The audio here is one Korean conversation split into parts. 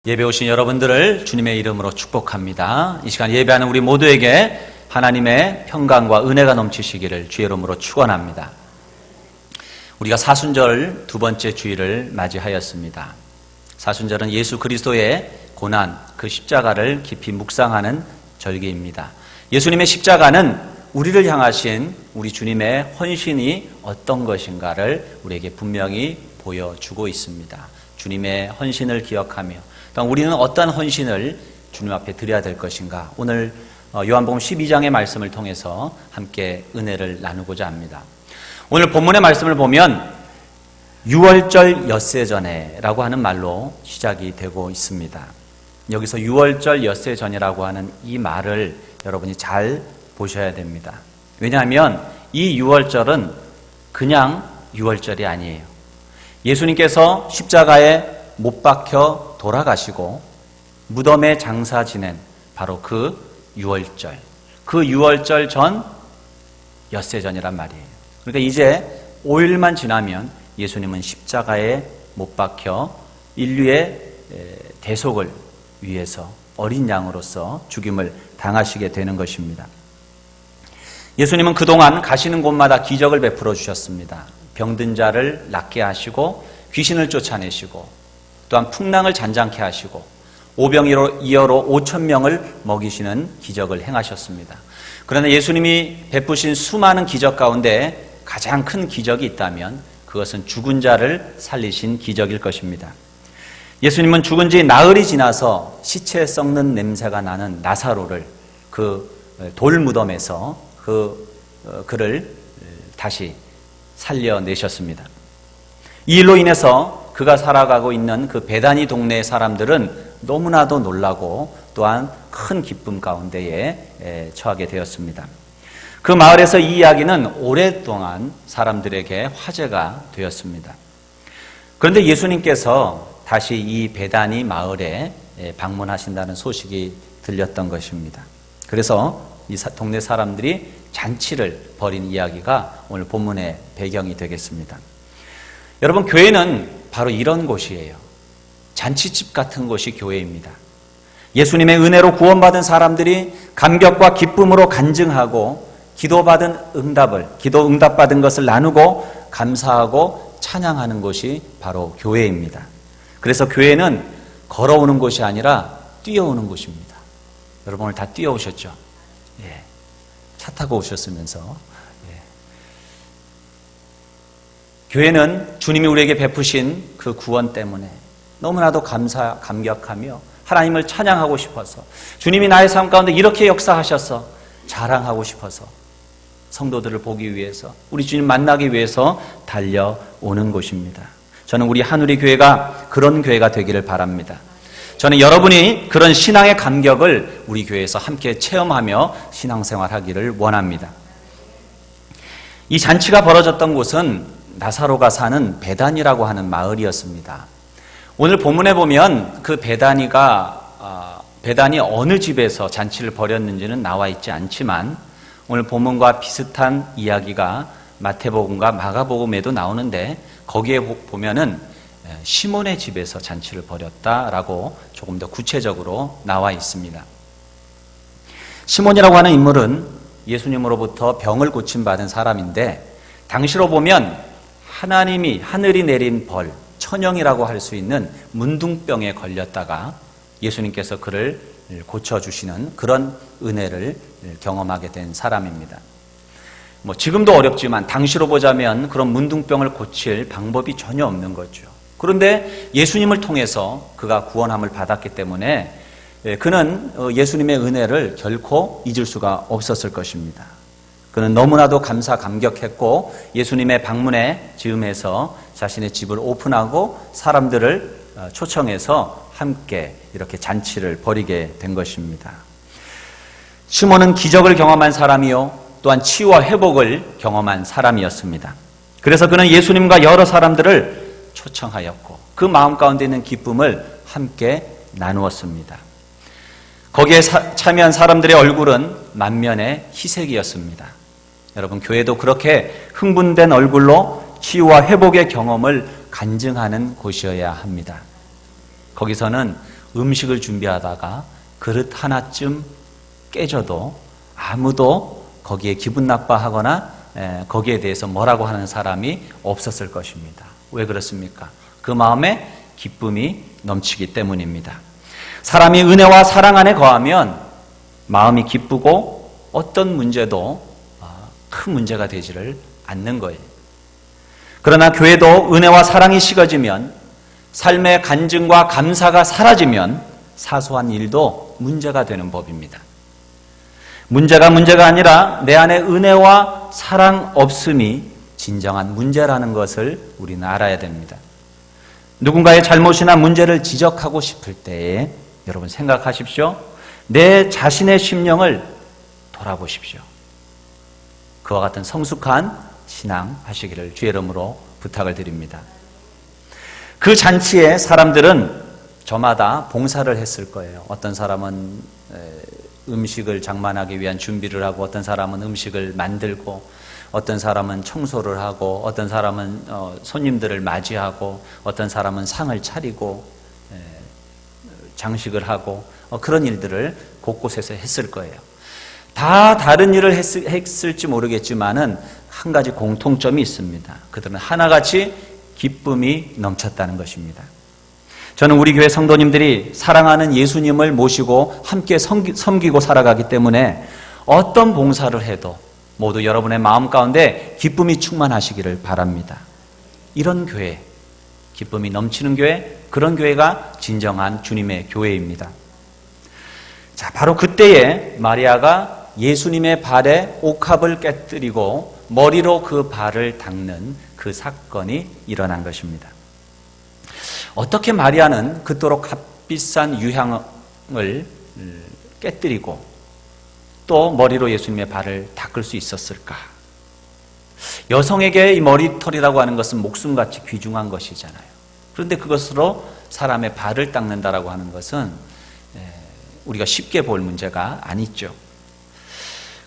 예배 오신 여러분들을 주님의 이름으로 축복합니다. 이 시간 예배하는 우리 모두에게 하나님의 평강과 은혜가 넘치시기를 주의 이름으로 축원합니다. 우리가 사순절 두 번째 주일을 맞이하였습니다. 사순절은 예수 그리스도의 고난, 그 십자가를 깊이 묵상하는 절기입니다. 예수님의 십자가는 우리를 향하신 우리 주님의 헌신이 어떤 것인가를 우리에게 분명히 보여주고 있습니다. 주님의 헌신을 기억하며 우리는 어떠한 헌신을 주님 앞에 드려야 될 것인가, 오늘 요한복음 12장의 말씀을 통해서 함께 은혜를 나누고자 합니다. 오늘 본문의 말씀을 보면 유월절 엿새전에라고 하는 말로 시작이 되고 있습니다. 여기서 유월절 엿새전이라고 하는 이 말을 여러분이 잘 보셔야 됩니다. 왜냐하면 이 유월절은 그냥 유월절이 아니에요. 예수님께서 십자가에 못 박혀 돌아가시고 무덤에 장사 지낸 바로 그 유월절, 그 유월절 전 엿새전이란 말이에요. 그러니까 이제 5일만 지나면 예수님은 십자가에 못 박혀 인류의 대속을 위해서 어린 양으로서 죽임을 당하시게 되는 것입니다. 예수님은 그동안 가시는 곳마다 기적을 베풀어 주셨습니다. 병든 자를 낫게 하시고 귀신을 쫓아내시고 또한 풍랑을 잔잔케 하시고 오병이어로 5천 명을 먹이시는 기적을 행하셨습니다. 그러나 예수님이 베푸신 수많은 기적 가운데 가장 큰 기적이 있다면 그것은 죽은 자를 살리신 기적일 것입니다. 예수님은 죽은 지 나흘이 지나서 시체 썩는 냄새가 나는 나사로를 그 돌무덤에서 그를 다시 살려내셨습니다. 이 일로 인해서 그가 살아가고 있는 그 베다니 동네의 사람들은 너무나도 놀라고 또한 큰 기쁨 가운데에 처하게 되었습니다. 그 마을에서 이 이야기는 오랫동안 사람들에게 화제가 되었습니다. 그런데 예수님께서 다시 이 베다니 마을에 방문하신다는 소식이 들렸던 것입니다. 그래서 이 동네 사람들이 잔치를 벌인 이야기가 오늘 본문의 배경이 되겠습니다. 여러분, 교회는 바로 이런 곳이에요. 잔치집 같은 곳이 교회입니다. 예수님의 은혜로 구원받은 사람들이 감격과 기쁨으로 간증하고 기도 응답받은 것을 나누고 감사하고 찬양하는 곳이 바로 교회입니다. 그래서 교회는 걸어오는 곳이 아니라 뛰어오는 곳입니다. 여러분 오늘 다 뛰어오셨죠? 예. 차 타고 오셨으면서. 교회는 주님이 우리에게 베푸신 그 구원 때문에 너무나도 감격하며 하나님을 찬양하고 싶어서, 주님이 나의 삶 가운데 이렇게 역사하셔서 자랑하고 싶어서, 성도들을 보기 위해서, 우리 주님 만나기 위해서 달려오는 곳입니다. 저는 우리 한우리 교회가 그런 교회가 되기를 바랍니다. 저는 여러분이 그런 신앙의 감격을 우리 교회에서 함께 체험하며 신앙생활하기를 원합니다. 이 잔치가 벌어졌던 곳은 나사로가 사는 베다니라고 하는 마을이었습니다. 오늘 본문에 보면 그 베다니 어느 집에서 잔치를 벌였는지는 나와 있지 않지만 오늘 본문과 비슷한 이야기가 마태복음과 마가복음에도 나오는데 거기에 보면은 시몬의 집에서 잔치를 벌였다라고 조금 더 구체적으로 나와 있습니다. 시몬이라고 하는 인물은 예수님으로부터 병을 고침받은 사람인데 당시로 보면 하늘이 내린 벌, 천형이라고 할 수 있는 문둥병에 걸렸다가 예수님께서 그를 고쳐주시는 그런 은혜를 경험하게 된 사람입니다. 지금도 어렵지만 당시로 보자면 그런 문둥병을 고칠 방법이 전혀 없는 거죠. 그런데 예수님을 통해서 그가 구원함을 받았기 때문에 그는 예수님의 은혜를 결코 잊을 수가 없었을 것입니다. 그는 너무나도 감격했고 예수님의 방문에 즈음해서 자신의 집을 오픈하고 사람들을 초청해서 함께 이렇게 잔치를 벌이게 된 것입니다. 시몬은 기적을 경험한 사람이요 또한 치유와 회복을 경험한 사람이었습니다. 그래서 그는 예수님과 여러 사람들을 초청하였고 그 마음 가운데 있는 기쁨을 함께 나누었습니다. 거기에 참여한 사람들의 얼굴은 만면의 희색이었습니다. 여러분, 교회도 그렇게 흥분된 얼굴로 치유와 회복의 경험을 간증하는 곳이어야 합니다. 거기서는 음식을 준비하다가 그릇 하나쯤 깨져도 아무도 거기에 기분 나빠하거나 거기에 대해서 뭐라고 하는 사람이 없었을 것입니다. 왜 그렇습니까? 그 마음에 기쁨이 넘치기 때문입니다. 사람이 은혜와 사랑 안에 거하면 마음이 기쁘고 어떤 문제도 큰 문제가 되지를 않는 거예요. 그러나 교회도 은혜와 사랑이 식어지면, 삶의 간증과 감사가 사라지면 사소한 일도 문제가 되는 법입니다. 문제가 아니라 내 안에 은혜와 사랑 없음이 진정한 문제라는 것을 우리는 알아야 됩니다. 누군가의 잘못이나 문제를 지적하고 싶을 때에 여러분 생각하십시오. 내 자신의 심령을 돌아보십시오. 그와 같은 성숙한 신앙 하시기를 주의 이름으로 부탁을 드립니다. 그 잔치에 사람들은 저마다 봉사를 했을 거예요. 어떤 사람은 음식을 장만하기 위한 준비를 하고, 어떤 사람은 음식을 만들고, 어떤 사람은 청소를 하고, 어떤 사람은 손님들을 맞이하고, 어떤 사람은 상을 차리고 장식을 하고, 그런 일들을 곳곳에서 했을 거예요. 다 다른 일을 했을지 모르겠지만은 한 가지 공통점이 있습니다. 그들은 하나같이 기쁨이 넘쳤다는 것입니다. 저는 우리 교회 성도님들이 사랑하는 예수님을 모시고 함께 섬기고 살아가기 때문에 어떤 봉사를 해도 모두 여러분의 마음 가운데 기쁨이 충만하시기를 바랍니다. 이런 교회, 기쁨이 넘치는 교회, 그런 교회가 진정한 주님의 교회입니다. 자, 바로 그때에 마리아가 예수님의 발에 옥합을 깨뜨리고 머리로 그 발을 닦는 그 사건이 일어난 것입니다. 어떻게 마리아는 그토록 값비싼 유향을 깨뜨리고 또 머리로 예수님의 발을 닦을 수 있었을까? 여성에게 이 머리털이라고 하는 것은 목숨같이 귀중한 것이잖아요. 그런데 그것으로 사람의 발을 닦는다라고 하는 것은 우리가 쉽게 볼 문제가 아니죠.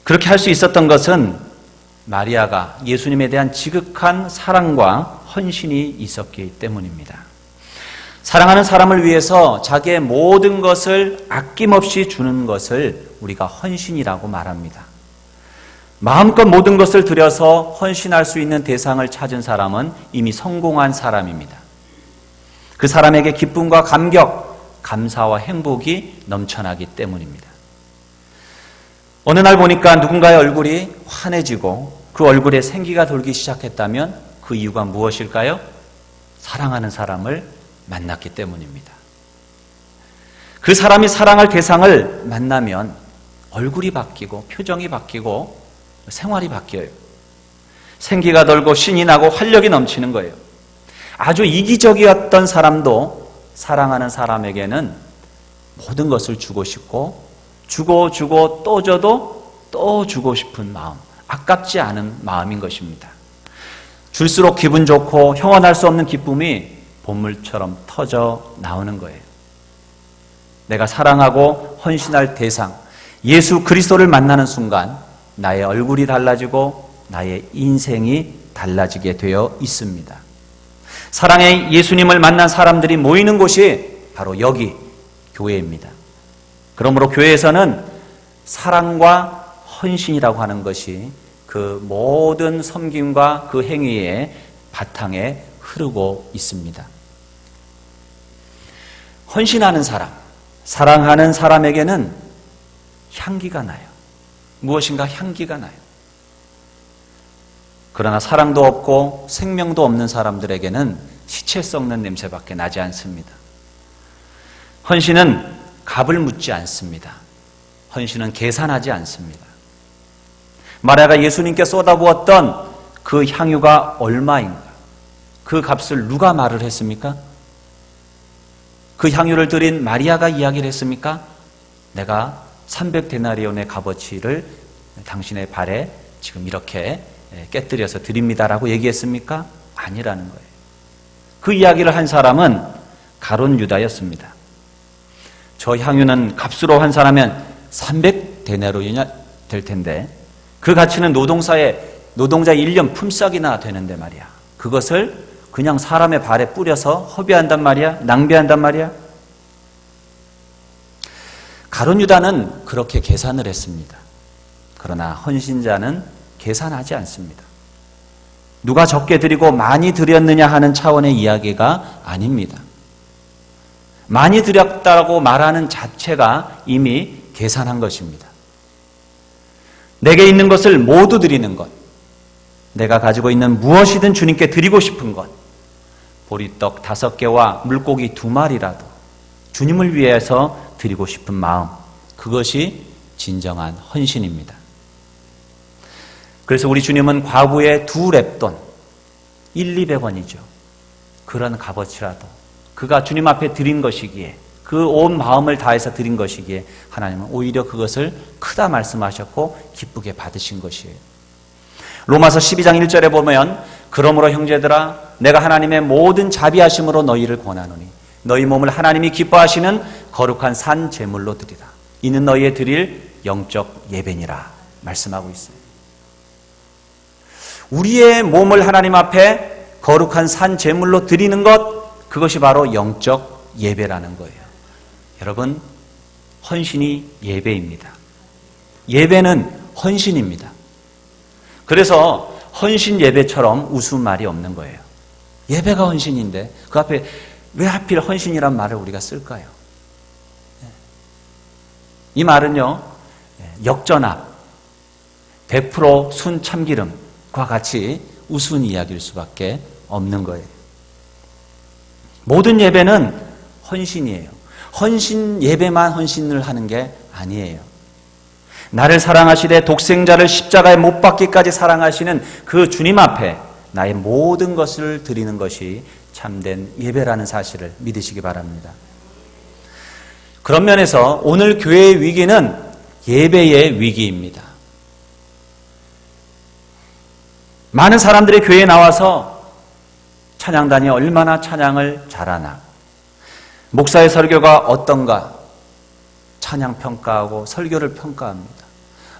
그렇게 할 수 있었던 것은 마리아가 예수님에 대한 지극한 사랑과 헌신이 있었기 때문입니다. 사랑하는 사람을 위해서 자기의 모든 것을 아낌없이 주는 것을 우리가 헌신이라고 말합니다. 마음껏 모든 것을 들여서 헌신할 수 있는 대상을 찾은 사람은 이미 성공한 사람입니다. 그 사람에게 기쁨과 감격, 감사와 행복이 넘쳐나기 때문입니다. 어느 날 보니까 누군가의 얼굴이 환해지고 그 얼굴에 생기가 돌기 시작했다면 그 이유가 무엇일까요? 사랑하는 사람을 만났기 때문입니다. 그 사람이 사랑할 대상을 만나면 얼굴이 바뀌고 표정이 바뀌고 생활이 바뀌어요. 생기가 돌고 신이 나고 활력이 넘치는 거예요. 아주 이기적이었던 사람도 사랑하는 사람에게는 모든 것을 주고 싶고 주고 또 줘도 또 주고 싶은 마음, 아깝지 않은 마음인 것입니다. 줄수록 기분 좋고 형언할 수 없는 기쁨이 본물처럼 터져 나오는 거예요. 내가 사랑하고 헌신할 대상, 예수 그리스도를 만나는 순간 나의 얼굴이 달라지고 나의 인생이 달라지게 되어 있습니다. 사랑의 예수님을 만난 사람들이 모이는 곳이 바로 여기 교회입니다. 그러므로 교회에서는 사랑과 헌신이라고 하는 것이 그 모든 섬김과 그 행위의 바탕에 흐르고 있습니다. 헌신하는 사람, 사랑하는 사람에게는 향기가 나요. 무엇인가 향기가 나요. 그러나 사랑도 없고 생명도 없는 사람들에게는 시체 썩는 냄새밖에 나지 않습니다. 헌신은 값을 묻지 않습니다. 헌신은 계산하지 않습니다. 마리아가 예수님께 쏟아부었던 그 향유가 얼마인가? 그 값을 누가 말을 했습니까? 그 향유를 드린 마리아가 이야기를 했습니까? 내가 300데나리온의 값어치를 당신의 발에 지금 이렇게 깨뜨려서 드립니다라고 얘기했습니까? 아니라는 거예요. 그 이야기를 한 사람은 가룟 유다였습니다. 저 향유는 값으로 환산하면 300데나리온이 될 텐데 그 가치는 노동자 1년 품삯이나 되는데 말이야. 그것을 그냥 사람의 발에 뿌려서 허비한단 말이야? 낭비한단 말이야? 가룟 유다는 그렇게 계산을 했습니다. 그러나 헌신자는 계산하지 않습니다. 누가 적게 드리고 많이 드렸느냐 하는 차원의 이야기가 아닙니다. 많이 드렸다고 말하는 자체가 이미 계산한 것입니다. 내게 있는 것을 모두 드리는 것, 내가 가지고 있는 무엇이든 주님께 드리고 싶은 것, 보리떡 5개와 물고기 2마리라도 주님을 위해서 드리고 싶은 마음, 그것이 진정한 헌신입니다. 그래서 우리 주님은 과부의 2렙돈, 200원이죠. 그런 값어치라도 그가 주님 앞에 드린 것이기에, 그 온 마음을 다해서 드린 것이기에 하나님은 오히려 그것을 크다 말씀하셨고 기쁘게 받으신 것이에요. 로마서 12장 1절에 보면 그러므로 형제들아 내가 하나님의 모든 자비하심으로 너희를 권하노니 너희 몸을 하나님이 기뻐하시는 거룩한 산 제물로 드리라. 이는 너희의 드릴 영적 예배니라 말씀하고 있어요. 우리의 몸을 하나님 앞에 거룩한 산 제물로 드리는 것, 그것이 바로 영적 예배라는 거예요. 여러분, 헌신이 예배입니다. 예배는 헌신입니다. 그래서 헌신 예배처럼 우스운 말이 없는 거예요. 예배가 헌신인데 그 앞에 왜 하필 헌신이란 말을 우리가 쓸까요? 이 말은요, 역전압, 100% 순 참기름과 같이 우스운 이야기일 수밖에 없는 거예요. 모든 예배는 헌신이에요. 헌신 예배만 헌신을 하는 게 아니에요. 나를 사랑하시되 독생자를 십자가에 못 박기까지 사랑하시는 그 주님 앞에 나의 모든 것을 드리는 것이 참된 예배라는 사실을 믿으시기 바랍니다. 그런 면에서 오늘 교회의 위기는 예배의 위기입니다. 많은 사람들이 교회에 나와서 찬양단이 얼마나 찬양을 잘하나, 목사의 설교가 어떤가 찬양 평가하고 설교를 평가합니다.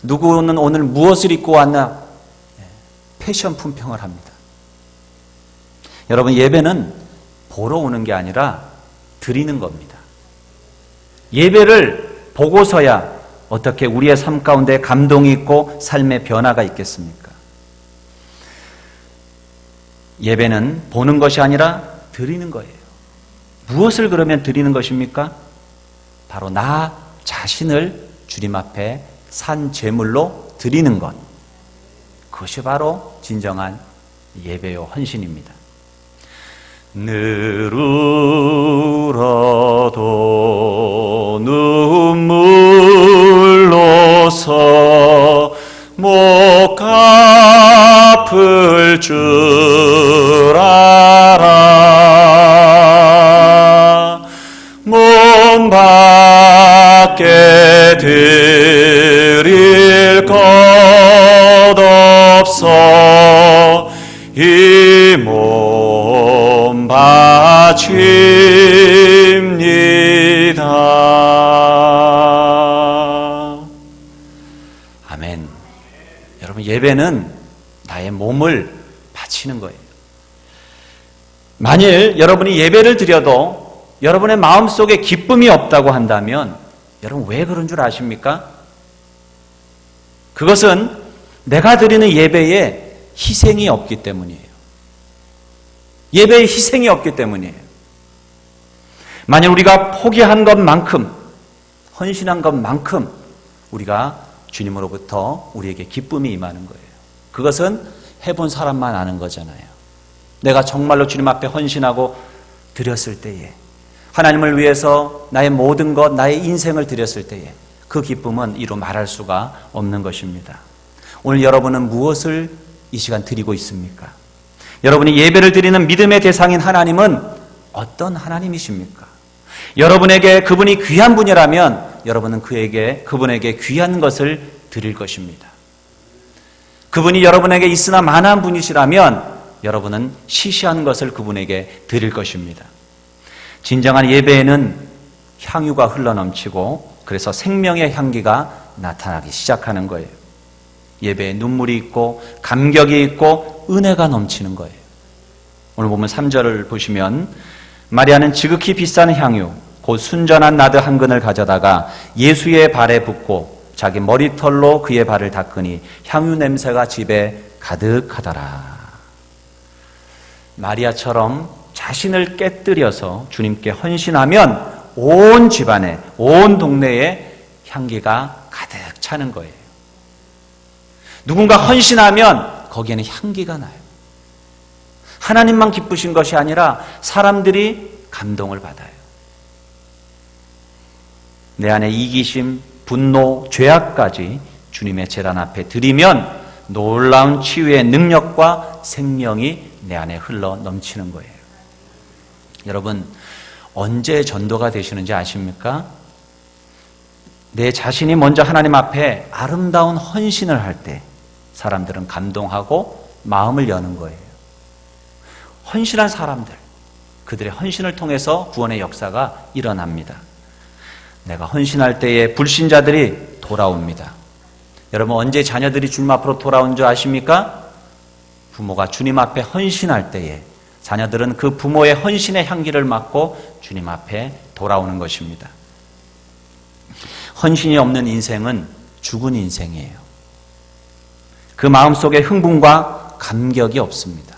누구는 오늘 무엇을 입고 왔나 패션 품평을 합니다. 여러분, 예배는 보러 오는 게 아니라 드리는 겁니다. 예배를 보고서야 어떻게 우리의 삶 가운데 감동이 있고 삶의 변화가 있겠습니까? 예배는 보는 것이 아니라 드리는 거예요. 무엇을 그러면 드리는 것입니까? 바로 나 자신을 주님 앞에 산 제물로 드리는 것. 그것이 바로 진정한 예배요 헌신입니다. 늘으라도 눈물로서 못 갚을 줄 알아. 몸 밖에 드릴 것 없어 이 몸 바칩니다. 아멘. 여러분, 예배는 나의 몸을 바치는 거예요. 만일 여러분이 예배를 드려도 여러분의 마음속에 기쁨이 없다고 한다면 여러분 왜 그런 줄 아십니까? 그것은 내가 드리는 예배에 희생이 없기 때문이에요. 예배에 희생이 없기 때문이에요. 만일 우리가 포기한 것만큼, 헌신한 것만큼 우리가 주님으로부터 우리에게 기쁨이 임하는 거예요. 그것은 해본 사람만 아는 거잖아요. 내가 정말로 주님 앞에 헌신하고 드렸을 때에, 하나님을 위해서 나의 모든 것, 나의 인생을 드렸을 때에 그 기쁨은 이루 말할 수가 없는 것입니다. 오늘 여러분은 무엇을 이 시간 드리고 있습니까? 여러분이 예배를 드리는 믿음의 대상인 하나님은 어떤 하나님이십니까? 여러분에게 그분이 귀한 분이라면 여러분은 그분에게 귀한 것을 드릴 것입니다. 그분이 여러분에게 있으나 마나한 분이시라면 여러분은 시시한 것을 그분에게 드릴 것입니다. 진정한 예배에는 향유가 흘러넘치고 그래서 생명의 향기가 나타나기 시작하는 거예요. 예배에 눈물이 있고 감격이 있고 은혜가 넘치는 거예요. 오늘 보면 3절을 보시면 마리아는 지극히 비싼 향유 곧 순전한 나드 한 근을 가져다가 예수의 발에 붓고 자기 머리털로 그의 발을 닦으니 향유 냄새가 집에 가득하더라. 마리아처럼 자신을 깨뜨려서 주님께 헌신하면 온 집안에, 온 동네에 향기가 가득 차는 거예요. 누군가 헌신하면 거기에는 향기가 나요. 하나님만 기쁘신 것이 아니라 사람들이 감동을 받아요. 내 안에 이기심, 분노, 죄악까지 주님의 제단 앞에 드리면 놀라운 치유의 능력과 생명이 내 안에 흘러 넘치는 거예요. 여러분, 언제 전도가 되시는지 아십니까? 내 자신이 먼저 하나님 앞에 아름다운 헌신을 할 때 사람들은 감동하고 마음을 여는 거예요. 헌신한 사람들, 그들의 헌신을 통해서 구원의 역사가 일어납니다. 내가 헌신할 때에 불신자들이 돌아옵니다. 여러분, 언제 자녀들이 주님 앞으로 돌아온 줄 아십니까? 부모가 주님 앞에 헌신할 때에 자녀들은 그 부모의 헌신의 향기를 맡고 주님 앞에 돌아오는 것입니다. 헌신이 없는 인생은 죽은 인생이에요. 그 마음속에 흥분과 감격이 없습니다.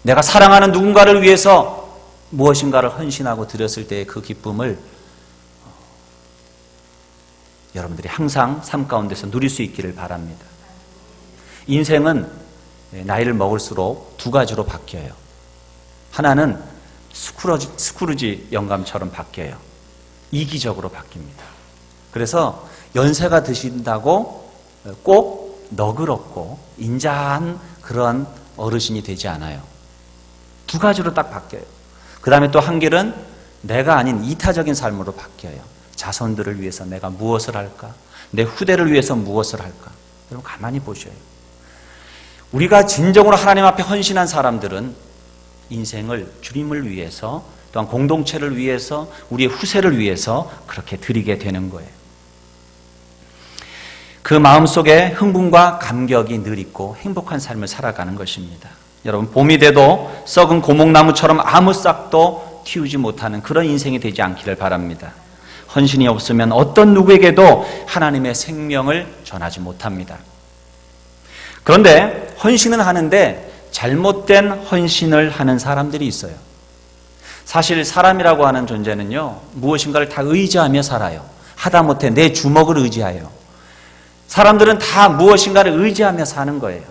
내가 사랑하는 누군가를 위해서 무엇인가를 헌신하고 드렸을 때의 그 기쁨을 여러분들이 항상 삶 가운데서 누릴 수 있기를 바랍니다. 인생은 나이를 먹을수록 두 가지로 바뀌어요. 하나는 스크루지 영감처럼 바뀌어요. 이기적으로 바뀝니다. 그래서 연세가 드신다고 꼭 너그럽고 인자한 그런 어르신이 되지 않아요. 두 가지로 딱 바뀌어요. 그 다음에 또 한 길은 내가 아닌 이타적인 삶으로 바뀌어요. 자손들을 위해서 내가 무엇을 할까? 내 후대를 위해서 무엇을 할까? 여러분 가만히 보셔요. 우리가 진정으로 하나님 앞에 헌신한 사람들은 인생을 주님을 위해서 또한 공동체를 위해서 우리의 후세를 위해서 그렇게 드리게 되는 거예요. 그 마음속에 흥분과 감격이 늘 있고 행복한 삶을 살아가는 것입니다. 여러분, 봄이 돼도 썩은 고목나무처럼 아무 싹도 틔우지 못하는 그런 인생이 되지 않기를 바랍니다. 헌신이 없으면 어떤 누구에게도 하나님의 생명을 전하지 못합니다. 그런데 헌신은 하는데 잘못된 헌신을 하는 사람들이 있어요. 사실 사람이라고 하는 존재는요, 무엇인가를 다 의지하며 살아요. 하다못해 내 주먹을 의지하여. 사람들은 다 무엇인가를 의지하며 사는 거예요.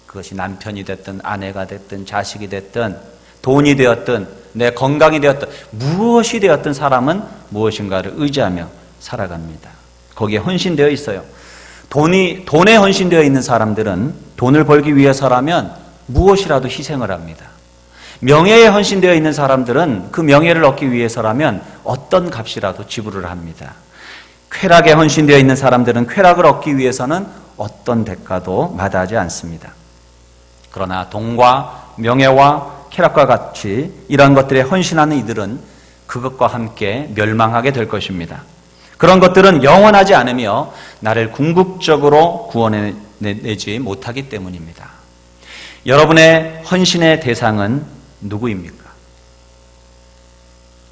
그것이 남편이 됐든 아내가 됐든 자식이 됐든 돈이 되었든 내 건강이 되었든 무엇이 되었든 사람은 무엇인가를 의지하며 살아갑니다. 거기에 헌신되어 있어요. 돈에 헌신되어 있는 사람들은 돈을 벌기 위해서라면 무엇이라도 희생을 합니다. 명예에 헌신되어 있는 사람들은 그 명예를 얻기 위해서라면 어떤 값이라도 지불을 합니다. 쾌락에 헌신되어 있는 사람들은 쾌락을 얻기 위해서는 어떤 대가도 마다하지 않습니다. 그러나 돈과 명예와 쾌락과 같이 이러한 것들에 헌신하는 이들은 그것과 함께 멸망하게 될 것입니다. 그런 것들은 영원하지 않으며 나를 궁극적으로 구원해내지 못하기 때문입니다. 여러분의 헌신의 대상은 누구입니까?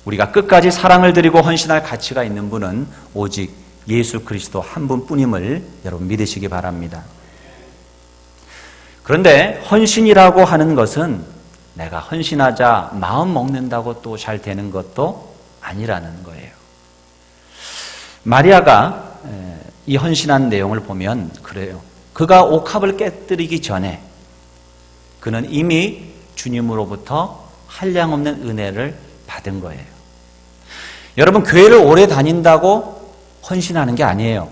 우리가 끝까지 사랑을 드리고 헌신할 가치가 있는 분은 오직 예수 그리스도 한 분뿐임을 여러분 믿으시기 바랍니다. 그런데 헌신이라고 하는 것은 내가 헌신하자 마음 먹는다고 또 잘 되는 것도 아니라는 거예요. 마리아가 이 헌신한 내용을 보면 그래요. 그가 옥합을 깨뜨리기 전에 그는 이미 주님으로부터 한량없는 은혜를 받은 거예요. 여러분, 교회를 오래 다닌다고 헌신하는 게 아니에요.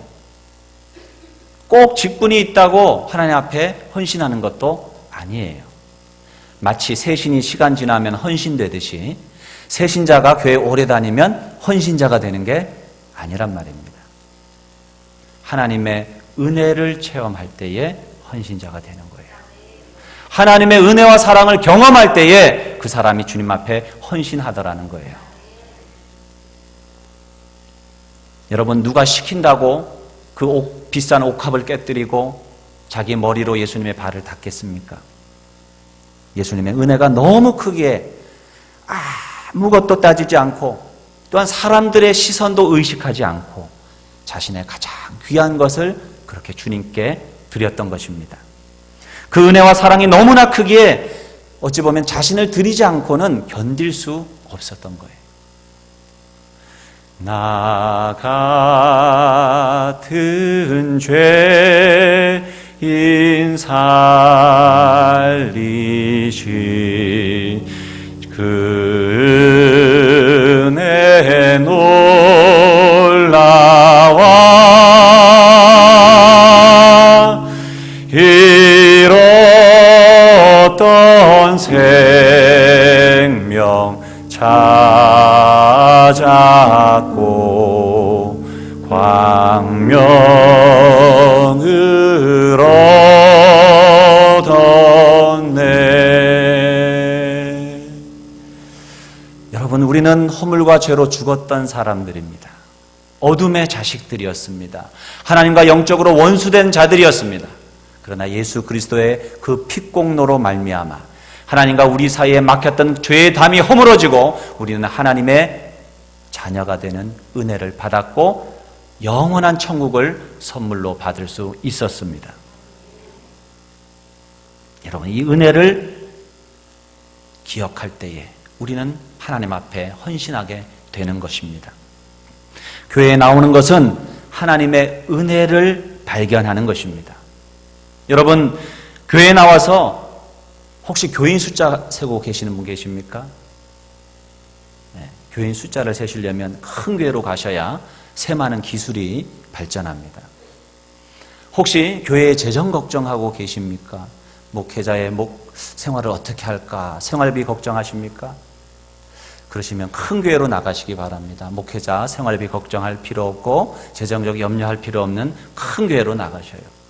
꼭 직분이 있다고 하나님 앞에 헌신하는 것도 아니에요. 마치 세신이 시간 지나면 헌신되듯이 세신자가 교회 오래 다니면 헌신자가 되는 게 아니란 말입니다. 하나님의 은혜를 체험할 때에 헌신자가 되는 거예요. 하나님의 은혜와 사랑을 경험할 때에 그 사람이 주님 앞에 헌신하더라는 거예요. 여러분, 누가 시킨다고 그 비싼 옥합을 깨뜨리고 자기 머리로 예수님의 발을 닦겠습니까? 예수님의 은혜가 너무 크기에 아무것도 따지지 않고 또한 사람들의 시선도 의식하지 않고 자신의 가장 귀한 것을 그렇게 주님께 드렸던 것입니다. 그 은혜와 사랑이 너무나 크기에 어찌 보면 자신을 드리지 않고는 견딜 수 없었던 거예요. 나 같은 죄인 살리신 그 은혜 놀라와 잃었던 생명 찾았고 광명을 얻었네. 여러분, 우리는 허물과 죄로 죽었던 사람들입니다. 어둠의 자식들이었습니다. 하나님과 영적으로 원수된 자들이었습니다. 그러나 예수 그리스도의 그 피공로로 말미암아 하나님과 우리 사이에 막혔던 죄의 담이 허물어지고 우리는 하나님의 자녀가 되는 은혜를 받았고 영원한 천국을 선물로 받을 수 있었습니다. 여러분, 이 은혜를 기억할 때에 우리는 하나님 앞에 헌신하게 되는 것입니다. 교회에 나오는 것은 하나님의 은혜를 발견하는 것입니다. 여러분, 교회에 나와서 혹시 교인 숫자 세고 계시는 분 계십니까? 네, 교인 숫자를 세시려면 큰 교회로 가셔야 세마는 기술이 발전합니다. 혹시 교회의 재정 걱정하고 계십니까? 목회자의 생활을 어떻게 할까? 생활비 걱정하십니까? 그러시면 큰 교회로 나가시기 바랍니다. 목회자 생활비 걱정할 필요 없고 재정적 염려할 필요 없는 큰 교회로 나가셔요.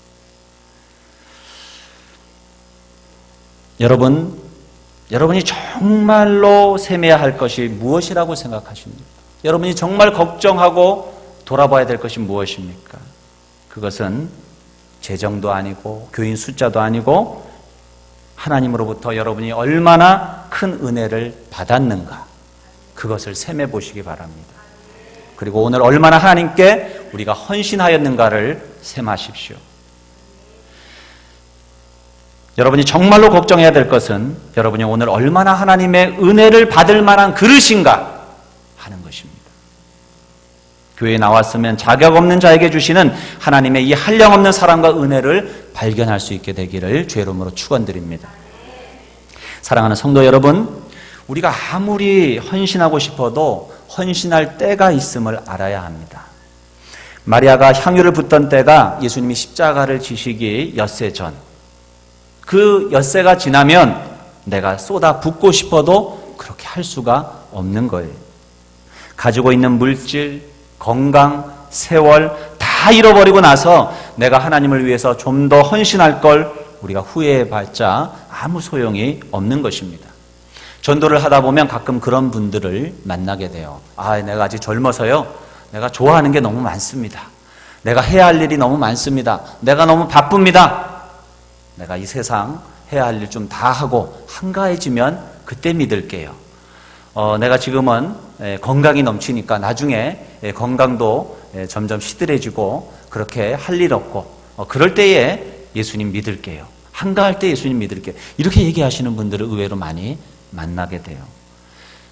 여러분이 정말로 세매야 할 것이 무엇이라고 생각하십니까? 여러분이 정말 걱정하고 돌아봐야 될 것이 무엇입니까? 그것은 재정도 아니고 교인 숫자도 아니고 하나님으로부터 여러분이 얼마나 큰 은혜를 받았는가, 그것을 세매 보시기 바랍니다. 그리고 오늘 얼마나 하나님께 우리가 헌신하였는가를 셈하십시오. 여러분이 정말로 걱정해야 될 것은 여러분이 오늘 얼마나 하나님의 은혜를 받을 만한 그릇인가 하는 것입니다. 교회에 나왔으면 자격 없는 자에게 주시는 하나님의 이 한량없는 사랑과 은혜를 발견할 수 있게 되기를 주의 이름으로 축원드립니다. 사랑하는 성도 여러분, 우리가 아무리 헌신하고 싶어도 헌신할 때가 있음을 알아야 합니다. 마리아가 향유를 붓던 때가 예수님이 십자가를 지시기 엿새 전, 그 엿새가 지나면 내가 쏟아 붓고 싶어도 그렇게 할 수가 없는 거예요. 가지고 있는 물질, 건강, 세월 다 잃어버리고 나서 내가 하나님을 위해서 좀 더 헌신할 걸 우리가 후회해봤자 아무 소용이 없는 것입니다. 전도를 하다 보면 가끔 그런 분들을 만나게 돼요. 내가 아직 젊어서요, 내가 좋아하는 게 너무 많습니다. 내가 해야 할 일이 너무 많습니다. 내가 너무 바쁩니다. 내가 이 세상 해야 할 일 좀 다 하고 한가해지면 그때 믿을게요. 내가 지금은 건강이 넘치니까 나중에 건강도 점점 시들해지고 그렇게 할 일 없고 그럴 때에 예수님 믿을게요. 한가할 때 예수님 믿을게요. 이렇게 얘기하시는 분들을 의외로 많이 만나게 돼요.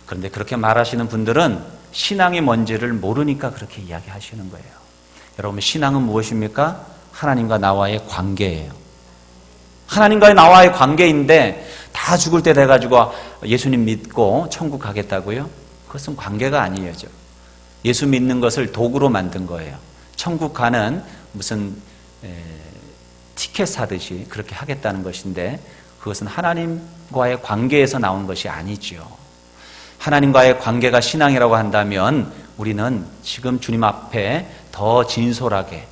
그런데 그렇게 말하시는 분들은 신앙이 뭔지를 모르니까 그렇게 이야기하시는 거예요. 여러분, 신앙은 무엇입니까? 하나님과 나와의 관계예요. 하나님과의 나와의 관계인데 다 죽을 때 돼가지고 예수님 믿고 천국 가겠다고요? 그것은 관계가 아니에요. 예수 믿는 것을 도구로 만든 거예요. 천국 가는 무슨 티켓 사듯이 그렇게 하겠다는 것인데 그것은 하나님과의 관계에서 나온 것이 아니죠. 하나님과의 관계가 신앙이라고 한다면 우리는 지금 주님 앞에 더 진솔하게,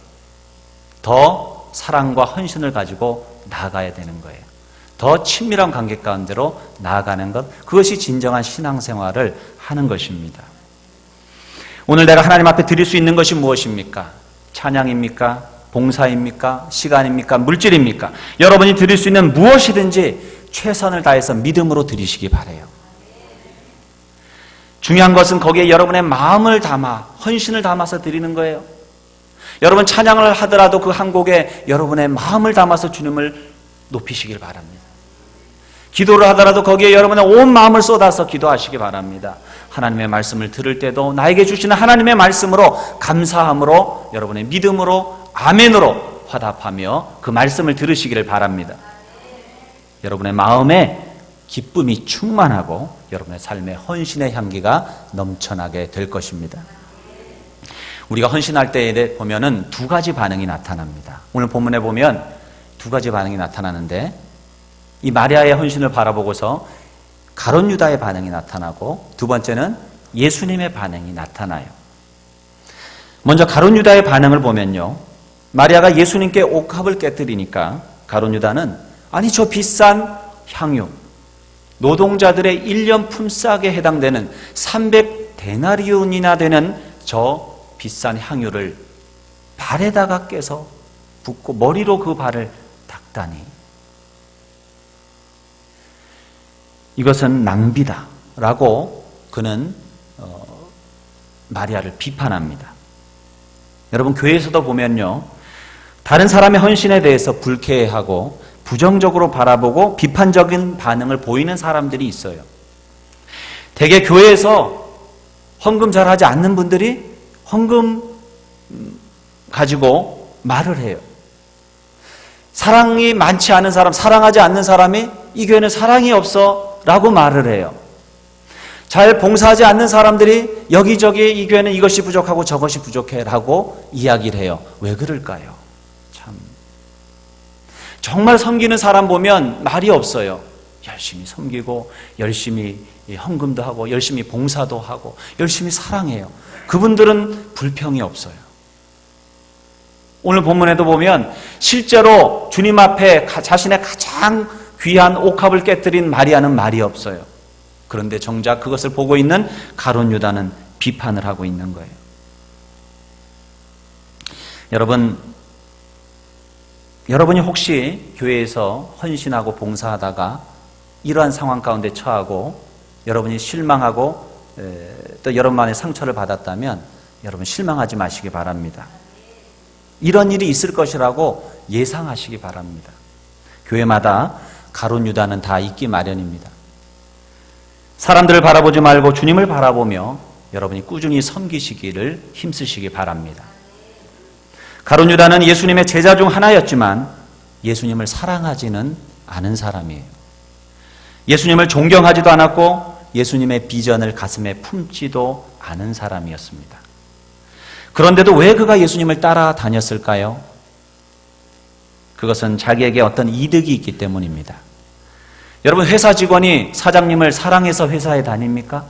더 사랑과 헌신을 가지고 나아가야 되는 거예요. 더 친밀한 관계 가운데로 나아가는 것, 그것이 진정한 신앙생활을 하는 것입니다. 오늘 내가 하나님 앞에 드릴 수 있는 것이 무엇입니까? 찬양입니까? 봉사입니까? 시간입니까? 물질입니까? 여러분이 드릴 수 있는 무엇이든지 최선을 다해서 믿음으로 드리시기 바라요. 중요한 것은 거기에 여러분의 마음을 담아 헌신을 담아서 드리는 거예요. 여러분 찬양을 하더라도 그 한 곡에 여러분의 마음을 담아서 주님을 높이시길 바랍니다. 기도를 하더라도 거기에 여러분의 온 마음을 쏟아서 기도하시기 바랍니다. 하나님의 말씀을 들을 때도 나에게 주시는 하나님의 말씀으로 감사함으로 여러분의 믿음으로 아멘으로 화답하며 그 말씀을 들으시기를 바랍니다. 여러분의 마음에 기쁨이 충만하고 여러분의 삶에 헌신의 향기가 넘쳐나게 될 것입니다. 우리가 헌신할 때에 보면은 두 가지 반응이 나타납니다. 오늘 본문에 보면 두 가지 반응이 나타나는데 이 마리아의 헌신을 바라보고서 가룟 유다의 반응이 나타나고 두 번째는 예수님의 반응이 나타나요. 먼저 가룟 유다의 반응을 보면요. 마리아가 예수님께 옥합을 깨뜨리니까 가룟 유다는 아니 저 비싼 향유 노동자들의 1년 품삯에 해당되는 300데나리온이나 되는 저 비싼 향유를 발에다가 깨서 붓고 머리로 그 발을 닦다니 이것은 낭비다 라고 그는 마리아를 비판합니다. 여러분 교회에서도 보면요 다른 사람의 헌신에 대해서 불쾌해하고 부정적으로 바라보고 비판적인 반응을 보이는 사람들이 있어요. 대개 교회에서 헌금 잘 하지 않는 분들이 헌금 가지고 말을 해요. 사랑이 많지 않은 사람, 사랑하지 않는 사람이 이 교회는 사랑이 없어 라고 말을 해요. 잘 봉사하지 않는 사람들이 여기저기 이 교회는 이것이 부족하고 저것이 부족해 라고 이야기를 해요. 왜 그럴까요? 참 정말 섬기는 사람 보면 말이 없어요. 열심히 섬기고 열심히 헌금도 하고 열심히 봉사도 하고 열심히 사랑해요. 그분들은 불평이 없어요. 오늘 본문에도 보면 실제로 주님 앞에 자신의 가장 귀한 옥합을 깨뜨린 마리아는 말이 없어요. 그런데 정작 그것을 보고 있는 가룟 유다는 비판을 하고 있는 거예요. 여러분이 혹시 교회에서 헌신하고 봉사하다가 이러한 상황 가운데 처하고 여러분이 실망하고 또 여러분만의 상처를 받았다면 여러분 실망하지 마시기 바랍니다. 이런 일이 있을 것이라고 예상하시기 바랍니다. 교회마다 가룟 유다는 다 있기 마련입니다. 사람들을 바라보지 말고 주님을 바라보며 여러분이 꾸준히 섬기시기를 힘쓰시기 바랍니다. 가룟 유다는 예수님의 제자 중 하나였지만 예수님을 사랑하지는 않은 사람이에요. 예수님을 존경하지도 않았고 예수님의 비전을 가슴에 품지도 않은 사람이었습니다. 그런데도 왜 그가 예수님을 따라다녔을까요? 그것은 자기에게 어떤 이득이 있기 때문입니다. 여러분 회사 직원이 사장님을 사랑해서 회사에 다닙니까?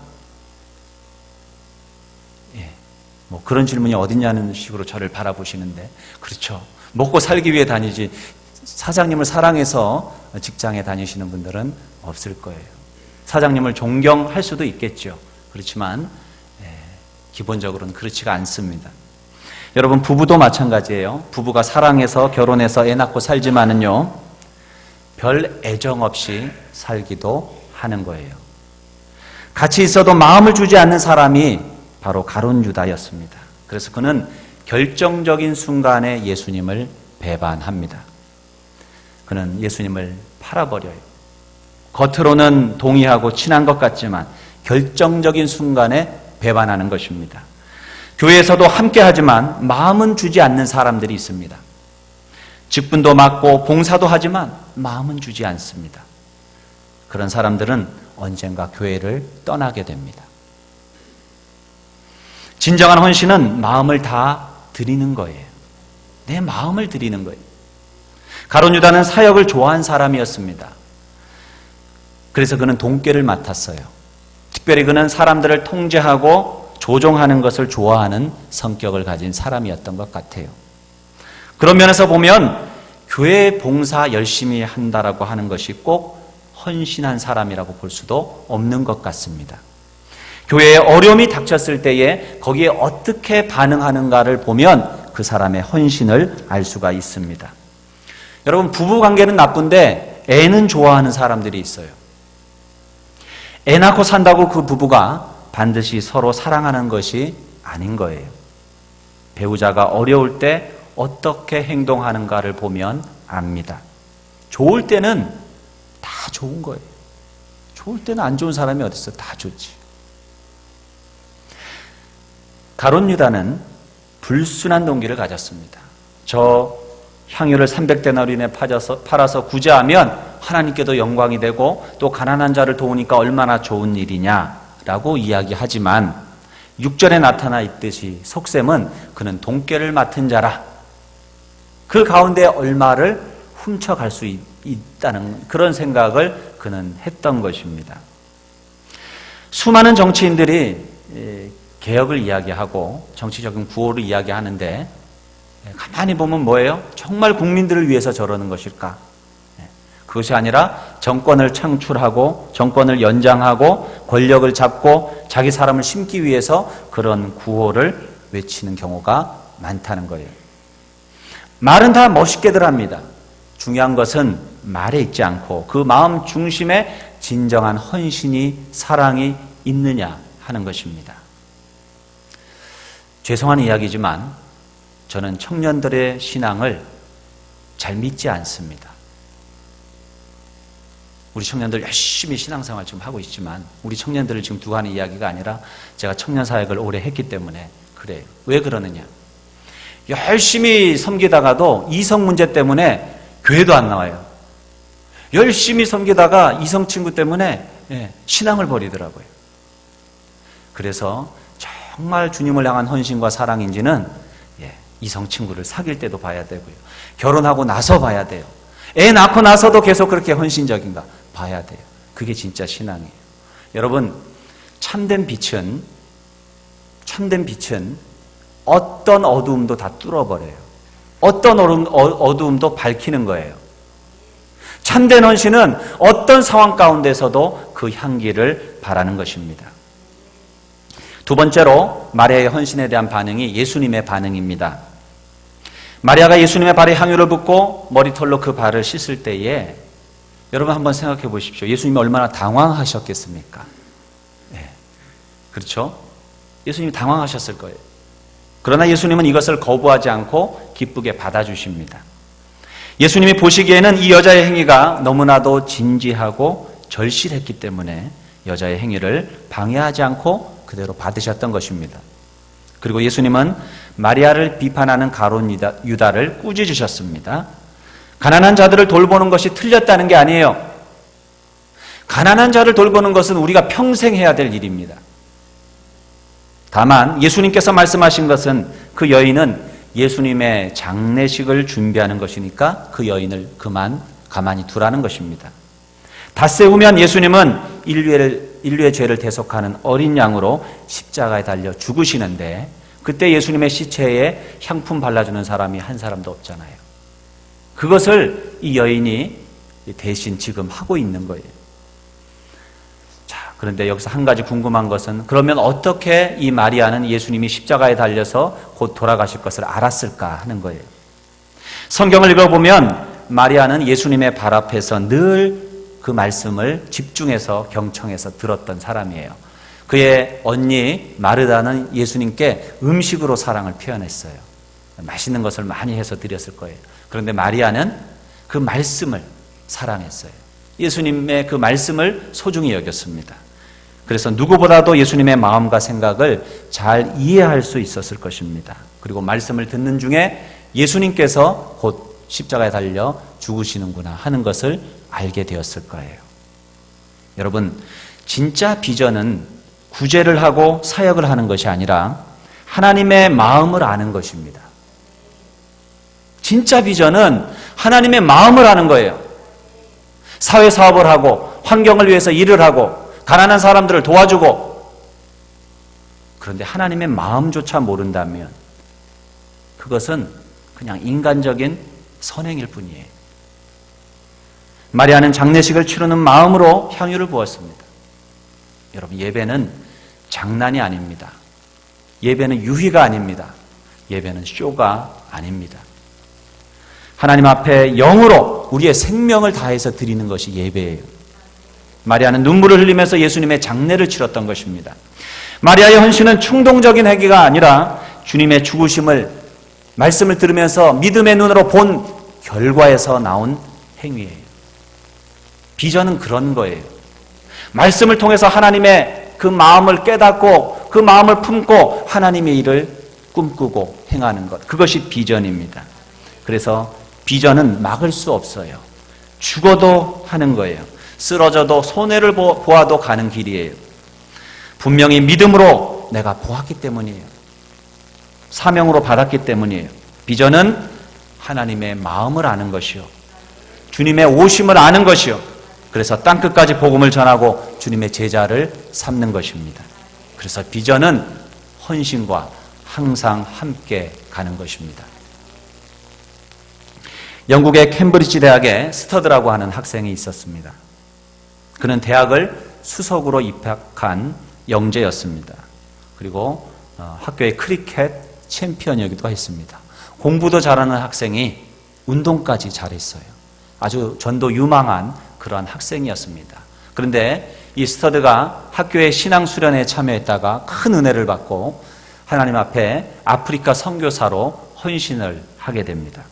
뭐 그런 질문이 어딨냐는 식으로 저를 바라보시는데 그렇죠. 먹고 살기 위해 다니지 사장님을 사랑해서 직장에 다니시는 분들은 없을 거예요. 사장님을 존경할 수도 있겠죠. 그렇지만 기본적으로는 그렇지가 않습니다. 여러분 부부도 마찬가지예요. 부부가 사랑해서 결혼해서 애 낳고 살지만은요 별 애정 없이 살기도 하는 거예요. 같이 있어도 마음을 주지 않는 사람이 바로 가룟 유다였습니다. 그래서 그는 결정적인 순간에 예수님을 배반합니다. 그는 예수님을 팔아버려요. 겉으로는 동의하고 친한 것 같지만 결정적인 순간에 배반하는 것입니다. 교회에서도 함께하지만 마음은 주지 않는 사람들이 있습니다. 직분도 맡고 봉사도 하지만 마음은 주지 않습니다. 그런 사람들은 언젠가 교회를 떠나게 됩니다. 진정한 헌신은 마음을 다 드리는 거예요. 내 마음을 드리는 거예요. 가룟 유다는 사역을 좋아한 사람이었습니다. 그래서 그는 돈꾀를 맡았어요. 특별히 그는 사람들을 통제하고 조종하는 것을 좋아하는 성격을 가진 사람이었던 것 같아요. 그런 면에서 보면 교회 봉사 열심히 한다라고 하는 것이 꼭 헌신한 사람이라고 볼 수도 없는 것 같습니다. 교회에 어려움이 닥쳤을 때에 거기에 어떻게 반응하는가를 보면 그 사람의 헌신을 알 수가 있습니다. 여러분 부부관계는 나쁜데 애는 좋아하는 사람들이 있어요. 애 낳고 산다고 그 부부가 반드시 서로 사랑하는 것이 아닌 거예요. 배우자가 어려울 때 어떻게 행동하는가를 보면 압니다. 좋을 때는 다 좋은 거예요. 좋을 때는 안 좋은 사람이 어디 있어? 다 좋지. 가룟 유다는 불순한 동기를 가졌습니다. 저 향유를 300데나리온에 팔아서 구제하면 하나님께도 영광이 되고 또 가난한 자를 도우니까 얼마나 좋은 일이냐라고 이야기하지만 6절에 나타나 있듯이 속셈은 그는 돈깨를 맡은 자라. 그 가운데 얼마를 훔쳐갈 수 있다는 그런 생각을 그는 했던 것입니다. 수많은 정치인들이 개혁을 이야기하고 정치적인 구호를 이야기하는데 가만히 보면 뭐예요? 정말 국민들을 위해서 저러는 것일까? 그것이 아니라 정권을 창출하고 정권을 연장하고 권력을 잡고 자기 사람을 심기 위해서 그런 구호를 외치는 경우가 많다는 거예요. 말은 다 멋있게들 합니다. 중요한 것은 말에 있지 않고 그 마음 중심에 진정한 헌신이 사랑이 있느냐 하는 것입니다. 죄송한 이야기지만 저는 청년들의 신앙을 잘 믿지 않습니다. 우리 청년들 열심히 신앙생활 지금 하고 있지만 우리 청년들을 지금 두고 하는 이야기가 아니라 제가 청년 사역을 오래 했기 때문에 그래요. 왜 그러느냐? 열심히 섬기다가도 이성 문제 때문에 교회도 안 나와요. 열심히 섬기다가 이성 친구 때문에 신앙을 버리더라고요. 그래서 정말 주님을 향한 헌신과 사랑인지는 이성 친구를 사귈 때도 봐야 되고요. 결혼하고 나서 봐야 돼요. 애 낳고 나서도 계속 그렇게 헌신적인가 봐야 돼요. 그게 진짜 신앙이에요. 여러분, 참된 빛은 어떤 어두움도 다 뚫어버려요. 어떤 어두움도 밝히는 거예요. 참된 헌신은 어떤 상황 가운데서도 그 향기를 바라는 것입니다. 두 번째로 마리아의 헌신에 대한 반응이 예수님의 반응입니다. 마리아가 예수님의 발에 향유를 붓고 머리털로 그 발을 씻을 때에 여러분 한번 생각해 보십시오. 예수님이 얼마나 당황하셨겠습니까? 네. 그렇죠? 예수님이 당황하셨을 거예요. 그러나 예수님은 이것을 거부하지 않고 기쁘게 받아주십니다. 예수님이 보시기에는 이 여자의 행위가 너무나도 진지하고 절실했기 때문에 여자의 행위를 방해하지 않고 그대로 받으셨던 것입니다. 그리고 예수님은 마리아를 비판하는 가룟 유다를 꾸짖으셨습니다. 가난한 자들을 돌보는 것이 틀렸다는 게 아니에요. 가난한 자를 돌보는 것은 우리가 평생 해야 될 일입니다. 다만 예수님께서 말씀하신 것은 그 여인은 예수님의 장례식을 준비하는 것이니까 그 여인을 가만히 두라는 것입니다. 닷새우면 예수님은 인류의 죄를 대속하는 어린 양으로 십자가에 달려 죽으시는데 그때 예수님의 시체에 향품 발라주는 사람이 한 사람도 없잖아요. 그것을 이 여인이 대신 지금 하고 있는 거예요. 자, 그런데 여기서 한 가지 궁금한 것은 그러면 어떻게 이 마리아는 예수님이 십자가에 달려서 곧 돌아가실 것을 알았을까 하는 거예요. 성경을 읽어보면 마리아는 예수님의 발 앞에서 늘 그 말씀을 집중해서 경청해서 들었던 사람이에요. 그의 언니 마르다는 예수님께 음식으로 사랑을 표현했어요. 맛있는 것을 많이 해서 드렸을 거예요. 그런데 마리아는 그 말씀을 사랑했어요. 예수님의 그 말씀을 소중히 여겼습니다. 그래서 누구보다도 예수님의 마음과 생각을 잘 이해할 수 있었을 것입니다. 그리고 말씀을 듣는 중에 예수님께서 곧 십자가에 달려 죽으시는구나 하는 것을 알게 되었을 거예요. 여러분, 진짜 비전은 구제를 하고 사역을 하는 것이 아니라 하나님의 마음을 아는 것입니다. 진짜 비전은 하나님의 마음을 아는 거예요. 사회사업을 하고 환경을 위해서 일을 하고 가난한 사람들을 도와주고, 그런데 하나님의 마음조차 모른다면 그것은 그냥 인간적인 선행일 뿐이에요. 마리아는 장례식을 치르는 마음으로 향유를 부었습니다. 여러분, 예배는 장난이 아닙니다. 예배는 유희가 아닙니다. 예배는 쇼가 아닙니다. 하나님 앞에 영으로 우리의 생명을 다해서 드리는 것이 예배예요. 마리아는 눈물을 흘리면서 예수님의 장례를 치렀던 것입니다. 마리아의 헌신은 충동적인 행위가 아니라 주님의 죽으심을 말씀을 들으면서 믿음의 눈으로 본 결과에서 나온 행위예요. 비전은 그런 거예요. 말씀을 통해서 하나님의 그 마음을 깨닫고 그 마음을 품고 하나님의 일을 꿈꾸고 행하는 것. 그것이 비전입니다. 그래서 비전은 막을 수 없어요. 죽어도 하는 거예요. 쓰러져도 손해를 보아도 가는 길이에요. 분명히 믿음으로 내가 보았기 때문이에요. 사명으로 받았기 때문이에요. 비전은 하나님의 마음을 아는 것이요, 주님의 오심을 아는 것이요, 그래서 땅끝까지 복음을 전하고 주님의 제자를 삼는 것입니다. 그래서 비전은 헌신과 항상 함께 가는 것입니다. 영국의 캠브리지 대학에 스터드라고 하는 학생이 있었습니다. 그는 대학을 수석으로 입학한 영재였습니다. 그리고 학교의 크리켓 챔피언이기도 했습니다. 공부도 잘하는 학생이 운동까지 잘했어요. 아주 전도 유망한 그러한 학생이었습니다. 그런데 이 스터드가 학교의 신앙 수련회에 참여했다가 큰 은혜를 받고 하나님 앞에 아프리카 선교사로 헌신을 하게 됩니다.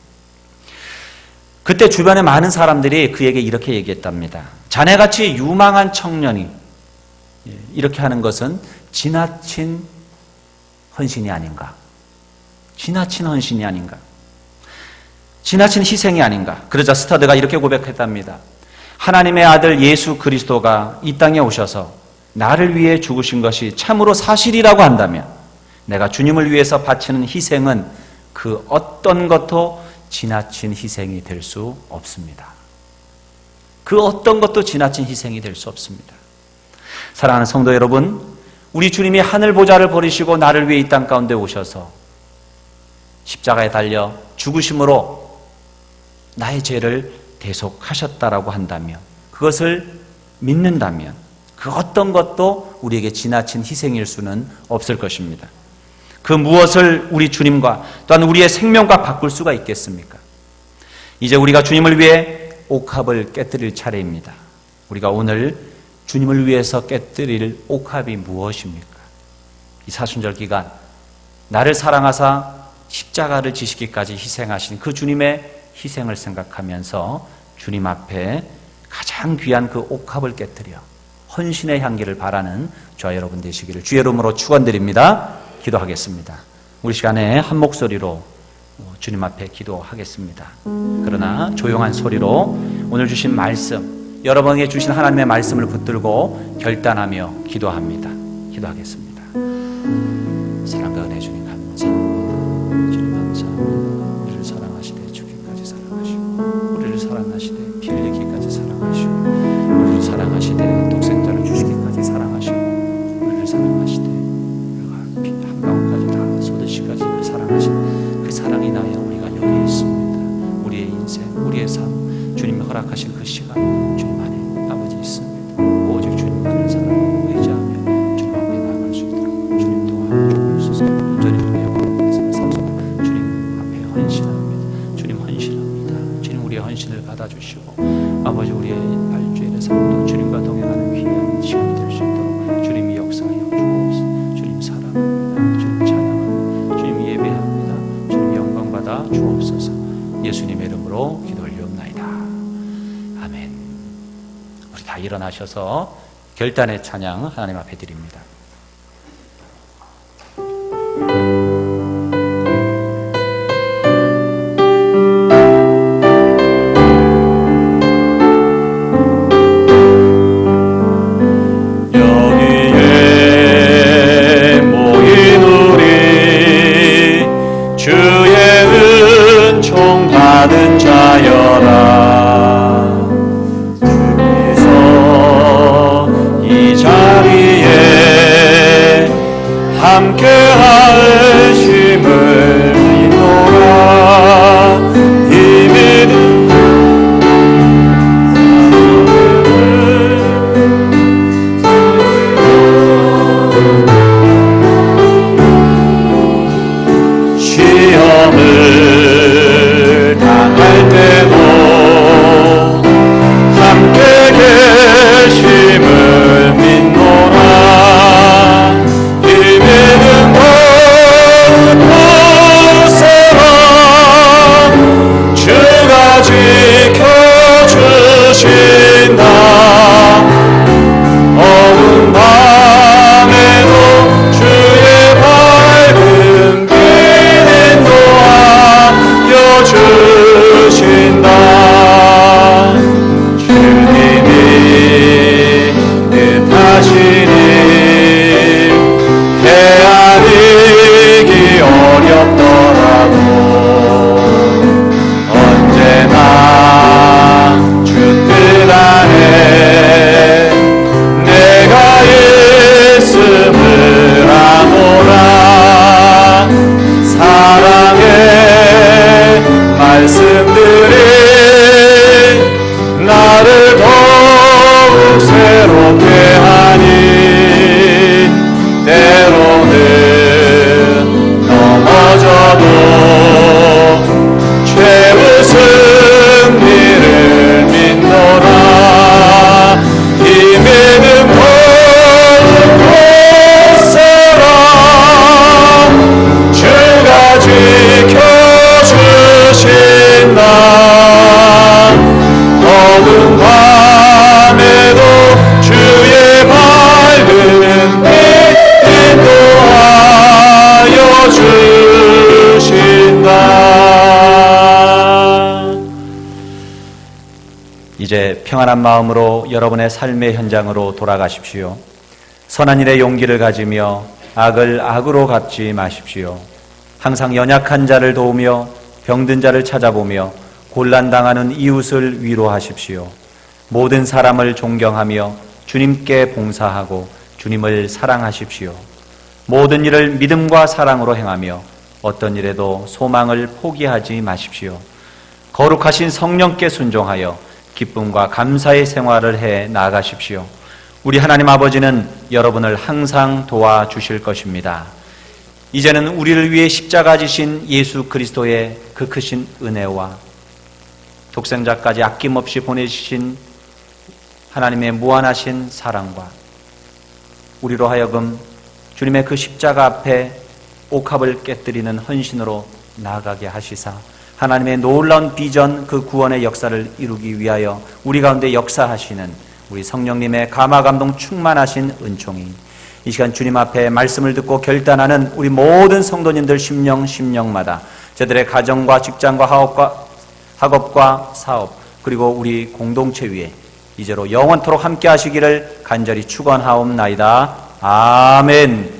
그때 주변에 많은 사람들이 그에게 이렇게 얘기했답니다. 자네같이 유망한 청년이 이렇게 하는 것은 지나친 헌신이 아닌가? 지나친 헌신이 아닌가? 지나친 희생이 아닌가? 그러자 스터드가 이렇게 고백했답니다. 하나님의 아들 예수 그리스도가 이 땅에 오셔서 나를 위해 죽으신 것이 참으로 사실이라고 한다면 내가 주님을 위해서 바치는 희생은 그 어떤 것도 지나친 희생이 될 수 없습니다. 그 어떤 것도 지나친 희생이 될 수 없습니다. 사랑하는 성도 여러분, 우리 주님이 하늘 보좌를 버리시고 나를 위해 이 땅 가운데 오셔서 십자가에 달려 죽으심으로 나의 죄를 대속하셨다라고 한다면, 그것을 믿는다면 그 어떤 것도 우리에게 지나친 희생일 수는 없을 것입니다. 그 무엇을 우리 주님과 또한 우리의 생명과 바꿀 수가 있겠습니까? 이제 우리가 주님을 위해 옥합을 깨뜨릴 차례입니다. 우리가 오늘 주님을 위해서 깨뜨릴 옥합이 무엇입니까? 이 사순절 기간 나를 사랑하사 십자가를 지시기까지 희생하신 그 주님의 희생을 생각하면서 주님 앞에 가장 귀한 그 옥합을 깨뜨려 헌신의 향기를 바라는 저와 여러분 되시기를 주의 이름으로 축원드립니다. 기도하겠습니다. 우리 시간에 한 목소리로 주님 앞에 기도하겠습니다. 그러나 조용한 소리로 오늘 주신 말씀, 여러분에게 주신 하나님의 말씀을 붙들고 결단하며 기도합니다. 기도하겠습니다. 사랑과 은혜 주님 감사합니다. 주님 감사합니다. 우리를 사랑하시되 죽기까지 사랑하시고 우리를 사랑하시되 피 흘리기까지 사랑하시고 우리를 사랑하시되 독생자를 주시기까지 사랑하시고 우리를 사랑하시되 한 방울까지 다 쏟으시기까지 그 사랑하시는 그 사랑이 나여 우리가 여기 있습니다. 우리의 인생, 우리의 삶, 주님이 허락하신 그 시간 주님 안에 아버지 있습니다. 오직 주님만을 사랑하고 의지하며 주님 앞에 나아갈 수 있도록 주님 도와주옵소서. 온전히 우리의 영광을 삼성하며 주님 앞에 헌신합니다. 주님 헌신합니다. 주님 우리의 헌신을 받아주시고 아버지 우리의 발주일의 삶도 주님과 동행하는 귀한 시간이 될 수 있도록 주님이 역사하여 주옵소서. 주님 사랑합니다. 주님 찬양합니다. 주님 예배합니다. 주님 영광 받아 주옵소서. 예수님의 이름으로 기도 올리옵나이다. 아멘. 우리 다 일어나셔서 결단의 찬양 하나님 앞에 드립니다. 받은 자여라. 주께서 이 자리에 함께 하심을 믿노라. 이 믿음 시험을 당할 때도 함께 계심을 믿노라. 평안한 마음으로 여러분의 삶의 현장으로 돌아가십시오. 선한 일에 용기를 가지며 악을 악으로 갚지 마십시오. 항상 연약한 자를 도우며 병든 자를 찾아보며 곤란당하는 이웃을 위로하십시오. 모든 사람을 존경하며 주님께 봉사하고 주님을 사랑하십시오. 모든 일을 믿음과 사랑으로 행하며 어떤 일에도 소망을 포기하지 마십시오. 거룩하신 성령께 순종하여 기쁨과 감사의 생활을 해 나가십시오. 우리 하나님 아버지는 여러분을 항상 도와주실 것입니다. 이제는 우리를 위해 십자가 지신 예수 그리스도의 그 크신 은혜와 독생자까지 아낌없이 보내주신 하나님의 무한하신 사랑과 우리로 하여금 주님의 그 십자가 앞에 옥합을 깨뜨리는 헌신으로 나아가게 하시사 하나님의 놀라운 비전 그 구원의 역사를 이루기 위하여 우리 가운데 역사하시는 우리 성령님의 감화 감동 충만하신 은총이 이 시간 주님 앞에 말씀을 듣고 결단하는 우리 모든 성도님들 심령마다 저들의 가정과 직장과 학업과 사업 그리고 우리 공동체 위에 이제로 영원토록 함께 하시기를 간절히 축원하옵나이다. 아멘.